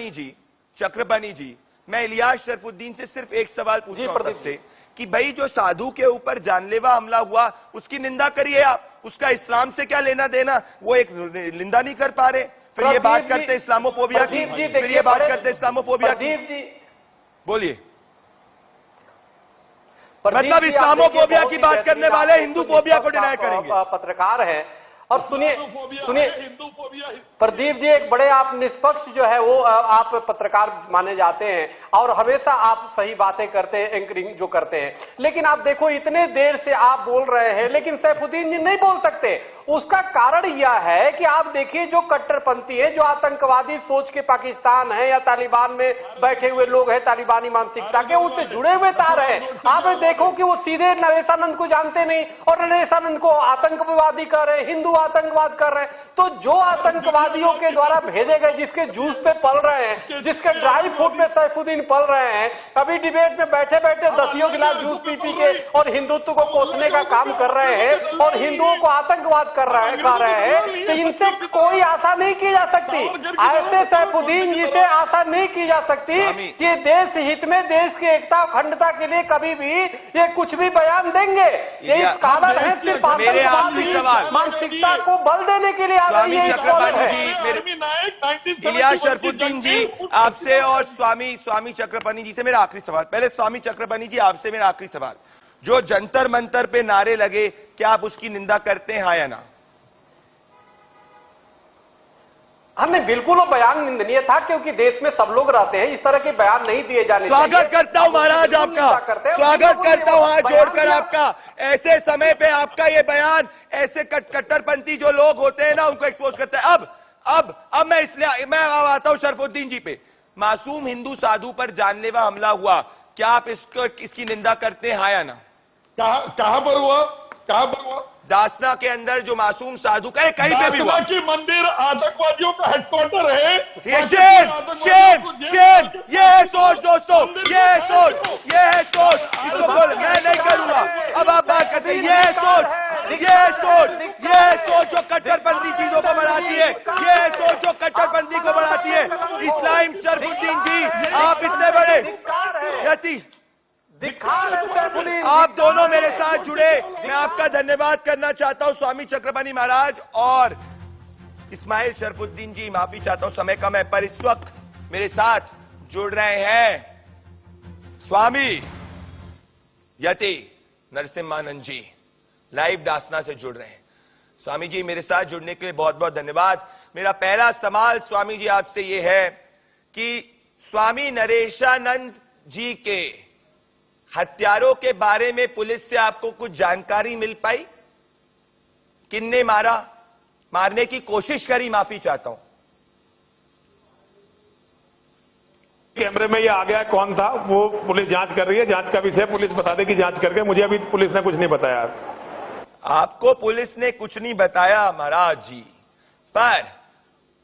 जी, चक्रपाणी जी, मैं इलियास शरफुद्दीन से सिर्फ एक सवाल पूछ रहा हूं आपसे कि भाई जो साधु के ऊपर जानलेवा हमला हुआ उसकी निंदा करिए आप, उसका इस्लाम से क्या लेना देना? वो एक निंदा नहीं कर पा रहे, फिर ये बात करते इस्लामोफोबिया की, फिर ये बात करते इस्लामोफोबिया की। बोलिए, मतलब इस्लामोफोबिया की बात करने वाले हिंदू फोबिया को डिनाई करेंगे। पत्रकार है, और सुनिए प्रदीप जी, एक बड़े आप निष्पक्ष जो है वो आप पत्रकार माने जाते हैं, और हमेशा आप सही बातें करते हैं, एंकरिंग जो करते हैं। लेकिन आप देखो, इतने देर से आप बोल रहे हैं, लेकिन सैफुद्दीन जी नहीं बोल सकते। उसका कारण यह है कि आप देखिए जो कट्टरपंथी है, जो आतंकवादी सोच के पाकिस्तान है या तालिबान में बैठे हुए लोग हैं, तालिबानी मानसिकता के, उससे जुड़े हुए तार हैं। आप देखो कि वो सीधे नरेश आनंद को जानते नहीं और नरेश आनंद को आतंकवादी कर रहे हैं, हिंदू आतंकवाद कर रहे हैं। तो जो आतंकवादियों के द्वारा भेजे गए, जिसके जूस पे पल रहे हैं, जिसके ड्राई फ्रूट पे सैफुद्दीन पल रहे हैं, अभी डिबेट में बैठे बैठे 10 गिलास जूस पी पी के और हिंदुत्व को कोसने का काम कर रहे हैं और हिंदुओं को आतंकवाद कर रहे हैं, तो इनसे कोई आशा नहीं की जा सकती। ऐसे सैफुद्दीन जी से आशा नहीं की जा सकती कि देश हित में, देश की एकता अखंडता के लिए कभी भी ये कुछ भी बयान देंगे। ये इस कारण है सिर्फ मानसिकता को बल देने के लिए आ रही है। इलियास शरफुद्दीन जी आपसे और स्वामी चक्रपाणी जी से मेरा आखिरी सवाल। पहले स्वामी चक्रपाणी जी आपसे मेरा आखिरी सवाल, जो जंतर मंतर पे नारे लगे, क्या आप उसकी निंदा करते हैं, हाँ या ना? हमने बिल्कुल वो बयान निंदनीय था, क्योंकि देश में सब लोग रहते हैं, इस तरह के बयान नहीं दिए जाने चाहिए। स्वागत करता हूं महाराज आपका, स्वागत करता हूं हाथ जोड़कर आपका। ऐसे समय पे आपका ये बयान ऐसे कट्टरपंथी जो लोग होते हैं ना, उनको एक्सपोज करता है। अब मैं आता हूं शरफुद्दीन जी पे। मासूम हिंदू साधु पर जानलेवा हमला हुआ, क्या आप इसकी निंदा करते हैं, हाँ या ना? कहां पर हुआ? दासना के अंदर जो मासूम साधु कहीं पे भी हुआ। की मंदिर आतंकवादियों का हेडक्वार्टर है। ये शेर ये है सोच दोस्तों, ये है सोच। इसको बोल मैं नहीं करूंगा। अब आप बात करते हैं, ये है सोच जो कट्टरपंथी चीजों को बढ़ाती है, ये है सोच जो कट्टरपंथी को बढ़ाती है। इस्लाम शरफुद्दीन जी, आप इतने बड़े आप दोनों मेरे साथ जुड़े, मैं आपका धन्यवाद करना चाहता हूं स्वामी चक्रपाणी महाराज और इस्माइल शरफुद्दीन जी। माफी चाहता हूं समय कम है, पर इस वक्त मेरे साथ जुड़ रहे हैं स्वामी यति नरसिम्हानंद जी, लाइव दासना से जुड़ रहे हैं। स्वामी जी मेरे साथ जुड़ने के लिए बहुत बहुत धन्यवाद। मेरा पहला सवाल स्वामी जी आपसे यह है कि स्वामी नरेशानंद जी के हत्यारों के बारे में पुलिस से आपको कुछ जानकारी मिल पाई? किन्ने मारने की कोशिश करी? माफी चाहता हूं। कैमरे में ये आ गया, कौन था वो पुलिस जांच कर रही है, जांच का विषय पुलिस बता देगी जांच करके। मुझे अभी पुलिस ने कुछ नहीं बताया। आपको पुलिस ने कुछ नहीं बताया महाराज जी, पर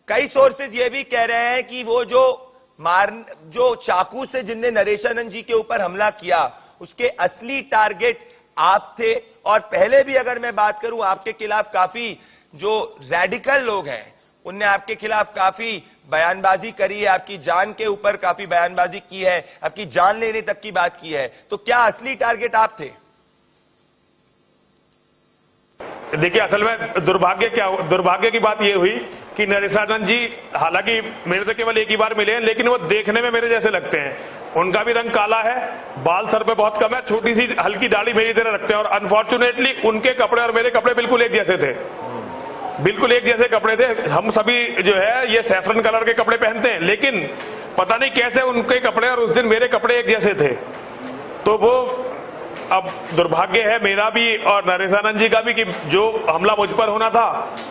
कई सोर्सेज ये भी कह रहे हैं कि वो जो चाकू से जिनने नरेशानंद जी के ऊपर हमला किया, उसके असली टारगेट आप थे। और पहले भी अगर मैं बात करूं, आपके खिलाफ काफी जो रैडिकल लोग हैं उनने आपके खिलाफ काफी बयानबाजी करी है, आपकी जान के ऊपर काफी बयानबाजी की है, आपकी जान लेने तक की बात की है। तो क्या असली टारगेट आप थे? देखिए, असल में दुर्भाग्य की बात यह हुई कि नरेशानंद जी, हालांकि मेरे तो केवल एक ही बार मिले हैं, लेकिन वो देखने में मेरे जैसे लगते हैं। उनका भी रंग काला है, बाल सर पे बहुत कम है, छोटी सी हल्की दाढ़ी मेरी तरह रखते हैं। और अनफॉर्चुनेटली उनके कपड़े और मेरे कपड़े बिल्कुल एक जैसे थे, बिल्कुल एक जैसे कपड़े थे। हम सभी जो है ये सैफरन कलर के कपड़े पहनते हैं, लेकिन पता नहीं कैसे उनके कपड़े और उस दिन मेरे कपड़े एक जैसे थे। तो वो अब दुर्भाग्य है मेरा भी और नरेशानंद जी का भी कि जो हमला मुझ पर होना था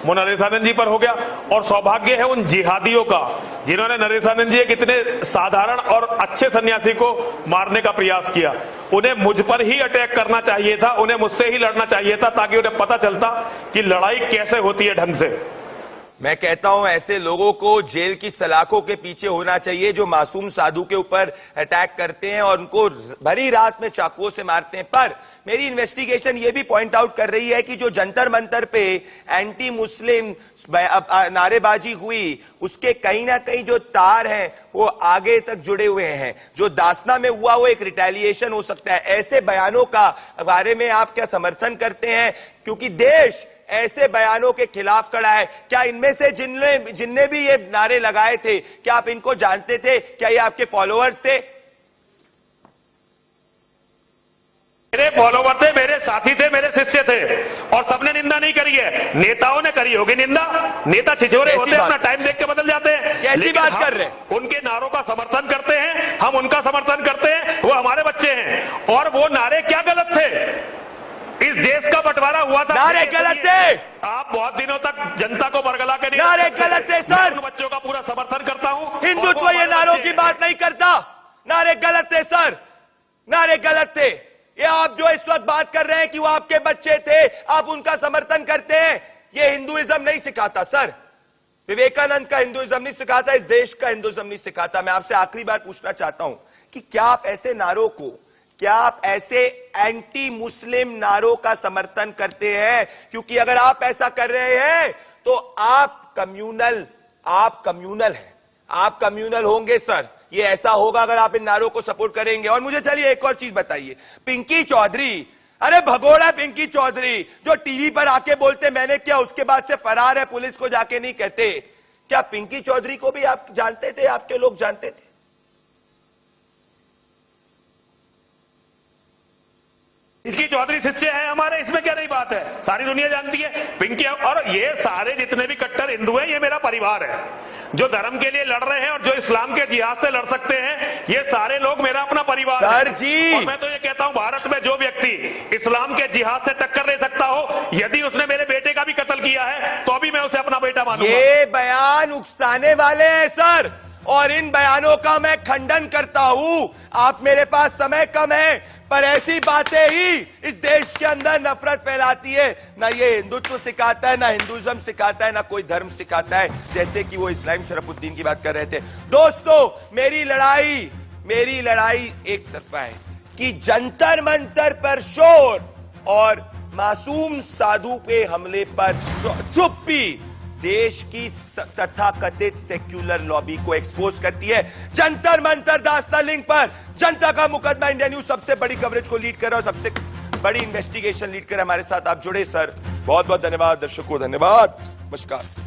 वो नरेशानंद जी पर हो गया। और सौभाग्य है उन जिहादियों का जिन्होंने नरेशानंद जी एक इतने साधारण और अच्छे सन्यासी को मारने का प्रयास किया। उन्हें मुझ पर ही अटैक करना चाहिए था, उन्हें मुझसे ही लड़ना चाहिए था, ताकि उन्हें पता चलता कि लड़ाई कैसे होती है ढंग से। मैं कहता हूं ऐसे लोगों को जेल की सलाखों के पीछे होना चाहिए जो मासूम साधु के ऊपर अटैक करते हैं और उनको भरी रात में चाकुओं से मारते हैं। पर मेरी इन्वेस्टिगेशन ये भी पॉइंट आउट कर रही है कि जो जंतर मंतर पे एंटी मुस्लिम नारेबाजी हुई, उसके कहीं ना कहीं जो तार हैं वो आगे तक जुड़े हुए हैं। जो दासना में हुआ वो एक रिटेलिएशन हो सकता है। ऐसे बयानों का बारे में आप क्या समर्थन करते हैं? क्योंकि देश ऐसे बयानों के खिलाफ खड़ा है। क्या इनमें से जिनने भी ये नारे लगाए थे, क्या आप इनको जानते थे? क्या ये आपके फॉलोअर्स थे? मेरे फॉलोवर थे, मेरे साथी थे, मेरे शिष्य थे और सबने निंदा नहीं करी है। नेताओं ने करी होगी निंदा। नेता छिछोरे होते हैं, अपना टाइम देख के बदल जाते हैं। कैसी बात कर रहे हैं? उनके नारों का समर्थन करते हैं, हम उनका समर्थन करते हैं, वो हमारे बच्चे हैं। और वो नारे क्या गलत थे? इस इस देश का बंटवारा हुआ था। नारे गलत थे। आप बहुत दिनों तक जनता को बरगला के नहीं नारे रख सकते। गलत थे, सर। मैं उन बच्चों का पूरा समर्थन करता हूं। हिंदुत्व ये नारों की बात नहीं करता। नारे गलत थे सर, नारे गलत थे। ये आप जो इस वक्त बात कर रहे हैं कि वो आपके बच्चे थे, आप उनका समर्थन करते हैं, ये हिंदुइज्म नहीं सिखाता सर। विवेकानंद का हिंदुइज्म नहीं सिखाता, इस देश का हिंदुइज्म नहीं सिखाता। मैं आपसे आखिरी बार पूछना चाहता हूं कि क्या आप ऐसे नारों को, क्या आप ऐसे एंटी मुस्लिम नारों का समर्थन करते हैं? क्योंकि अगर आप ऐसा कर रहे हैं तो आप कम्युनल हैं, आप कम्युनल होंगे सर। ये ऐसा होगा अगर आप इन नारों को सपोर्ट करेंगे। और मुझे चलिए एक और चीज बताइए, पिंकी चौधरी, अरे भगोड़ा पिंकी चौधरी जो टीवी पर आके बोलते मैंने क्या, उसके बाद से फरार है, पुलिस को जाके नहीं कहते। क्या पिंकी चौधरी को भी आप जानते थे, आपके लोग जानते थे? पिंकी चौधरी शिष्य है हमारे, इसमें क्या नई बात है, सारी दुनिया जानती है पिंकी। और ये सारे जितने भी कट्टर हिंदू हैं, ये मेरा परिवार है। जो धर्म के लिए लड़ रहे हैं और जो इस्लाम के जिहाद से लड़ सकते हैं, ये सारे लोग मेरा अपना परिवार सर है। जी, और मैं तो ये कहता हूं, भारत में जो व्यक्ति इस्लाम के जिहाद से टक्कर ले सकता हो, यदि उसने मेरे बेटे का भी कत्ल किया है तो भी मैं उसे अपना बेटा मानूंगा। ये बयान उकसाने वाले हैं सर, और इन बयानों का मैं खंडन करता हूं। आप, मेरे पास समय कम है, पर ऐसी बातें ही इस देश के अंदर नफरत फैलाती है। ना ये हिंदुत्व सिखाता है, ना हिंदुइज्म सिखाता है, ना कोई धर्म सिखाता है, जैसे कि वो इस्लाम शरफुद्दीन की बात कर रहे थे। दोस्तों, मेरी लड़ाई एक तरफा है कि जंतर मंतर पर शोर और मासूम साधु पे हमले पर चुप्पी देश की तथाकथित सेक्युलर लॉबी को एक्सपोज करती है। जंतर मंतर दास्ता लिंक पर जनता का मुकदमा इंडिया न्यूज सबसे बड़ी कवरेज को लीड कर रहा है, सबसे बड़ी इन्वेस्टिगेशन लीड कर हमारे साथ आप जुड़े सर, बहुत बहुत धन्यवाद। दर्शकों धन्यवाद, नमस्कार।